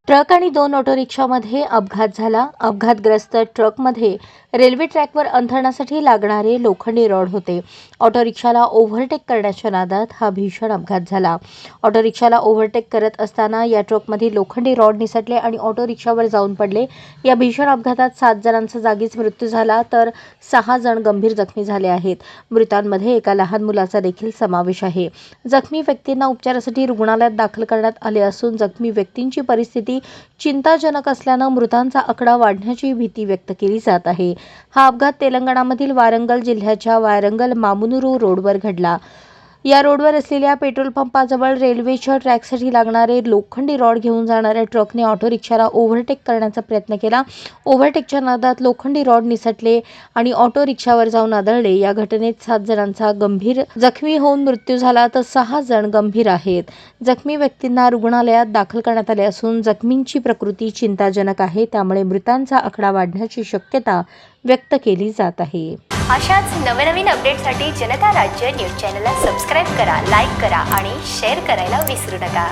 Truck आणि दोन auto रिक्षामध्ये अपघात झाला. अपघातग्रस्त ट्रकमध्ये रेल्वे ट्रॅकवर अंथरण्यासाठी लागणारे लोखंडी रॉड होते. ऑटो रिक्षाला ओव्हरटेक करण्याच्या नादात हा भीषण अपघात झाला. ऑटो रिक्षाला ओव्हरटेक करत असताना या ट्रकमध्ये लोखंडी रॉड निसटले आणि ऑटो रिक्षावर जाऊन पडले. या भीषण अपघातात 7 जणांचा जागीच मृत्यू झाला तर 6 जण गंभीर जखमी झाले आहेत. मृतांमध्ये एका लहान मुलाचा देखील समावेश आहे. जखमी व्यक्तींना उपचारासाठी रुग्णालयात दाखल करण्यात आले असून जखमी व्यक्तींची परिस्थिती चिंताजनक असल्यानं मृतांचा आकडा वाढण्याची भीती व्यक्त केली जात आहे. हा अपघात तेलंगणामधील वारंगल जिल्ह्याच्या वारंगल मामुनुरू रोडवर घडला. या रोडवर असलेल्या पेट्रोल पंपाजवळ रेल्वेच्या ट्रॅकसाठी लागणारे लोखंडी रॉड घेऊन जाणाऱ्या ट्रकने ऑटो रिक्षाला ओव्हरटेक करण्याचा प्रयत्न केला. ओव्हरटेकच्या नादात लोखंडी रॉड निसटले आणि ऑटो रिक्षावर जाऊन आदळले. या घटनेत 7 जणांचा गंभीर जखमी होऊन मृत्यू झाला तर 6 जण गंभीर आहेत. जखमी व्यक्तींना रुग्णालयात दाखल करण्यात आले असून जखमींची प्रकृती चिंताजनक आहे. त्यामुळे मृतांचा आकडा वाढण्याची शक्यता व्यक्त केली जात आहे. अशाच नवनवीन अपडेटसाठी जनता राज्य न्यूज चॅनलला सबस्क्राईब करा, लाईक करा आणि शेअर करायला विसरू नका.